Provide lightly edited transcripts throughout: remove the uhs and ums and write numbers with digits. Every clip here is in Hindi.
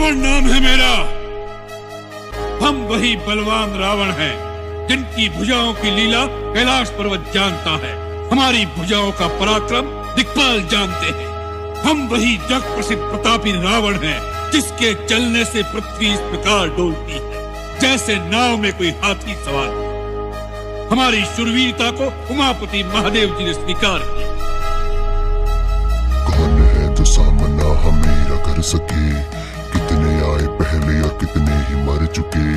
रावण नाम है मेरा। हम वही बलवान रावण हैं जिनकी भुजाओं की लीला कैलाश पर्वत जानता है। हमारी भुजाओं का पराक्रम दिक्पाल जानते हैं। हम वही जग प्रसिद्ध प्रतापी रावण हैं जिसके चलने से पृथ्वी इस प्रकार डोलती है जैसे नाव में कोई हाथी सवार हो। हमारी शूरवीरता को उमापति महादेव जी ने स्वीकार किया। कौन है जो सामना हमें कर सके, कितने आए पहले और कितने ही मर चुके।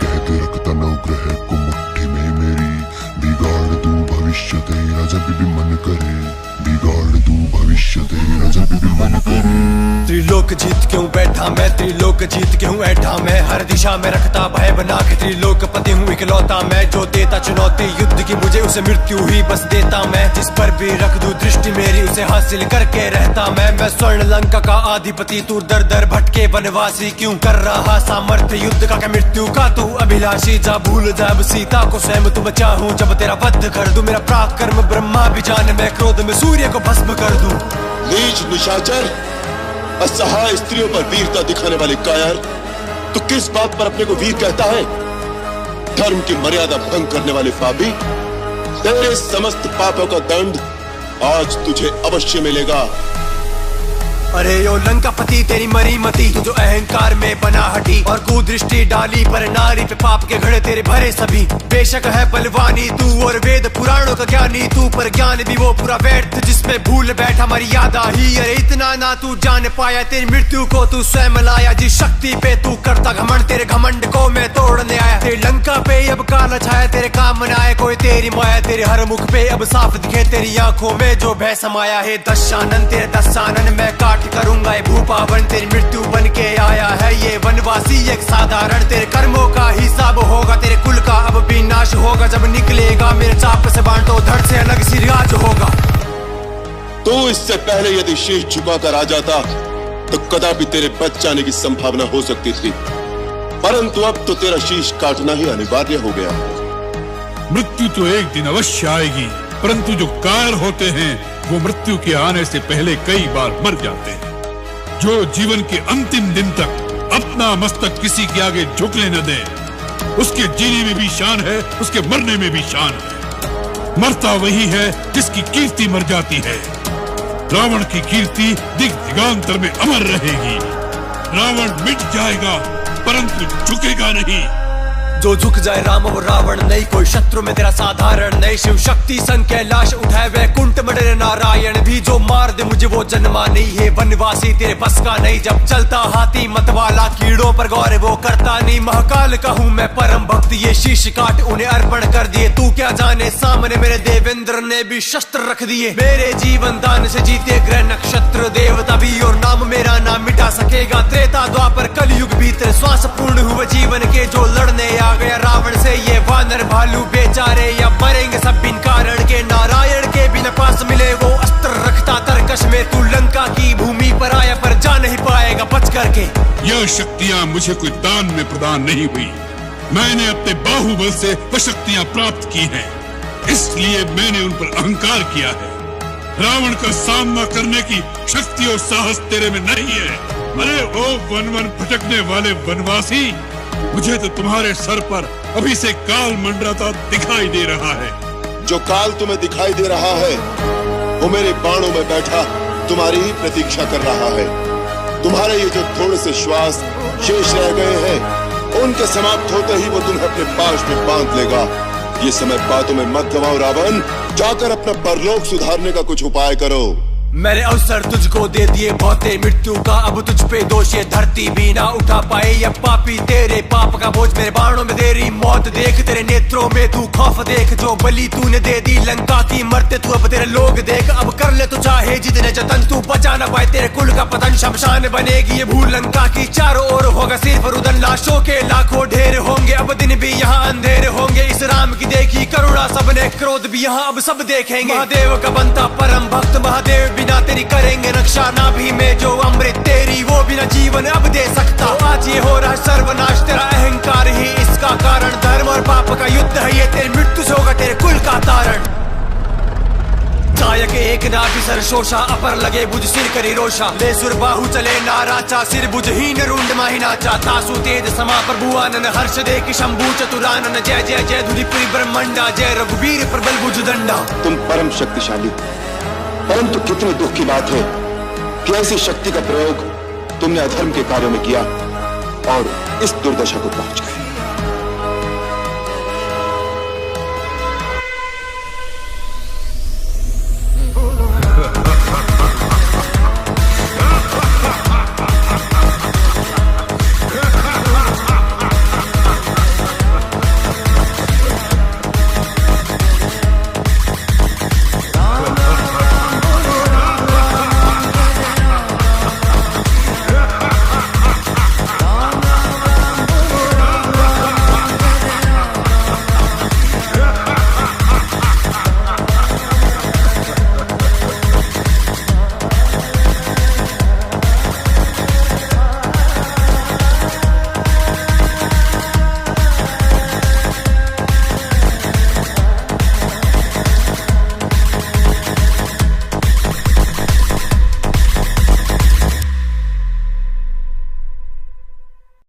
कहते रखता नवग्रह को मुट्ठी में मेरी, बिगाड़ दूं भविष्य तेरा जब भी मन करे, बिगाड़ दूं भविष्य तेरा जब भी मन करे। त्रिलोक जीत क्यों बैठा मैं, त्रिलोक जीत क्यों ऐठा मैं, हर दिशा में रखता भय बना के त्रिलोकपति हूँ इकलौता मैं। जो देता चुनौती युद्ध की मुझे उसे मृत्यु ही बस देता मैं। जिस पर भी रख दूं दृष्टि मेरी उसे हासिल करके रहता मैं स्वर्ण लंका का अधिपति, तू दर दर भटके वनवासी क्यों कर रहा सामर्थ्य युद्ध का क्या मृत्यु का तू अभिलाषी। जा भूल जा अब सीता को स्वयं तुम चाहूं जब तेरा वध कर दूं। मेरा पराक्रम ब्रह्मा भी जाने, मैं क्रोध में सूर्य को भस्म कर दूं। नीच निशाचर, असहाय स्त्रियों पर वीरता दिखाने वाले कायर, तू किस बात पर अपने को वीर कहता है? धर्म की मर्यादा भंग करने वाले पापी, तेरे समस्त पापों का दंड आज तुझे अवश्य मिलेगा। अरे यो लंकापति तेरी मरी मती, तू जो अहंकार में बना हटी और कुदृष्टि डाली पर नारी पे पाप के घड़े तेरे भरे सभी। बेशक है बलवानी तू और वेद पुराणों का ज्ञानी तू, पर ज्ञान भी वो पूरा व्यर्थ जिसमें भूल बैठा मर्यादा ही। अरे इतना ना तू जान पाया, तेरी मृत्यु को तू स्वयं लाया। जिस शक्ति पे तू करता घमंड, तेरे घमंड को मैं तोड़ने आया। तेरी लंका पे अब काला छाया, तेरे काम न आए कोई तेरी माया। तेरे हर मुख पे अब साफ दिखे तेरी आंखों में जो भय समाया है। दशानन तेरे दशानन मैं काट करूंगा ये भूपावन, तेरी मृत्यु बन के आया है ये वनवासी एक साधारण। तेरे कर्मों का हिसाब होगा, तेरे कुल का अब भी नाश होगा। जब निकलेगा मेरे चाप से बाण तो धड़ से अलग सी राज होगा। तू इससे पहले यदि शीश झुकाकर आ जाता तो कदापि तेरे बच जाने की संभावना हो सकती थी, परंतु अब तो तेरा शीश काटना ही अनिवार्य हो गया। मृत्यु तो एक दिन अवश्य आएगी, परंतु जो कायर होते हैं वो मृत्यु के आने से पहले कई बार मर जाते हैं। जो जीवन के अंतिम दिन तक अपना मस्तक किसी के आगे झुकने न दे, उसके जीने में भी शान है, उसके मरने में भी शान है। मरता वही है जिसकी कीर्ति मर जाती है। रावण की कीर्ति दिग दिगांतर में अमर रहेगी। रावण मिट जाएगा परंतु झुकेगा नहीं। जो झुक जाए राम और रावण नहीं, कोई शत्रु में तेरा साधारण नहीं। शिव शक्ति संग कैलाश उठाए वैकुंठ में डरे नारायण भी। जो मार दे मुझे वो जन्मा नहीं है, वनवासी तेरे बस का नहीं। जब चलता हाथी मतवाला, कीड़ों पर गौर वो करता नहीं। महाकाल का हूँ मैं परम भक्त, ये शीश काट उन्हें अर्पण कर दिए। तू क्या जाने सामने मेरे देवेंद्र ने भी शस्त्र रख दिए। मेरे जीवन दान से जीते ग्रह नक्षत्र देवता भी, और नाम मेरा नाम मिटा सकेगा। त्रेता द्वापर कलयुग भीतर श्वास पूर्ण हुए जीवन के जो लड़ने आ गया रावण से। ये वानर भालू बेचारे या मरेंगे सब बिन कारण के। नारायण के बिना पास मिले वो अस्त्र रखता तरकश में। तू लंका की भूमि पर आया पर जा नहीं पाएगा बच करके। यह शक्तियां मुझे कोई दान में प्रदान नहीं हुई, मैंने अपने बाहुबल से वह शक्तियां प्राप्त की हैं, इसलिए मैंने उन पर अहंकार किया है। रावण का सामना करने की शक्ति और साहस तेरे में नहीं है। अरे ओ वन वन भटकने वाले वनवासी, मुझे तो तुम्हारे सर पर अभी से काल मंडराता दिखाई दे रहा है। जो काल तुम्हें दिखाई दे रहा है वो मेरे बाणों में बैठा तुम्हारी ही प्रतीक्षा कर रहा है। तुम्हारे ये जो थोड़े से श्वास शेष रह गए हैं, उनके समाप्त होते ही वो तुम्हें अपने पाश में बांध लेगा। ये समय बातों में मत गवाओ रावण, जाकर अपना परलोक सुधारने का कुछ उपाय करो। मैंने अवसर तुझको दे दिए बहुते मृत्यु का, अब तुझ पे दोष ये धरती भी ना उठा पाए। ये पापी तेरे पाप का बोझ मेरे बाणों में तेरी मौत देख। तेरे नेत्रों में तू खौफ देख, जो बलि तूने दे दी लंका की। मरते तू अब तेरे लोग देख, अब कर ले तू चाहे जितने जतन। तू बचा ना पाए तेरे कुल का पतन, शमशान बनेगी ये भूल लंका की। चारों ओर होगा सिर्फ रुदन, लाशों के लाखों ढेर होंगे। अब दिन भी यहाँ अंधेरे होंगे, इस राम की देखी करुणा सबने, क्रोध भी यहाँ अब सब देखेंगे। महादेव का बनता परम भक्त, महादेव बिना तेरी करेंगे रक्षा। ना भी में जो अमृत तेरी, वो बिना जीवन अब दे सकता। आज ये हो रहा सर्वनाश, तेरा अहंकार ही इसका कारण। धर्म और पाप का युद्ध है ये, तेरी मृत्यु से होगा तेरे कुल का तारण। कायक एक नाभि सरशोषा अपर लगे बुझ सिर करी रोषा ले सुर बाहु चले नाराचा सिर बुझहीन रुंड माहि नाचा तासु तेज समा प्रभुआनन हर्ष दे कि शंभु चतुरानन जय जय जय धुलिपुरी ब्रह्मंडा जय रघुवीर प्रबल भुज दंडा। तुम परम शक्तिशाली, परंतु कितने दुख की बात है कि ऐसी शक्ति का प्रयोग तुमने अधर्म के कार्यों में किया और इस दुर्दशा को पहुंच गए।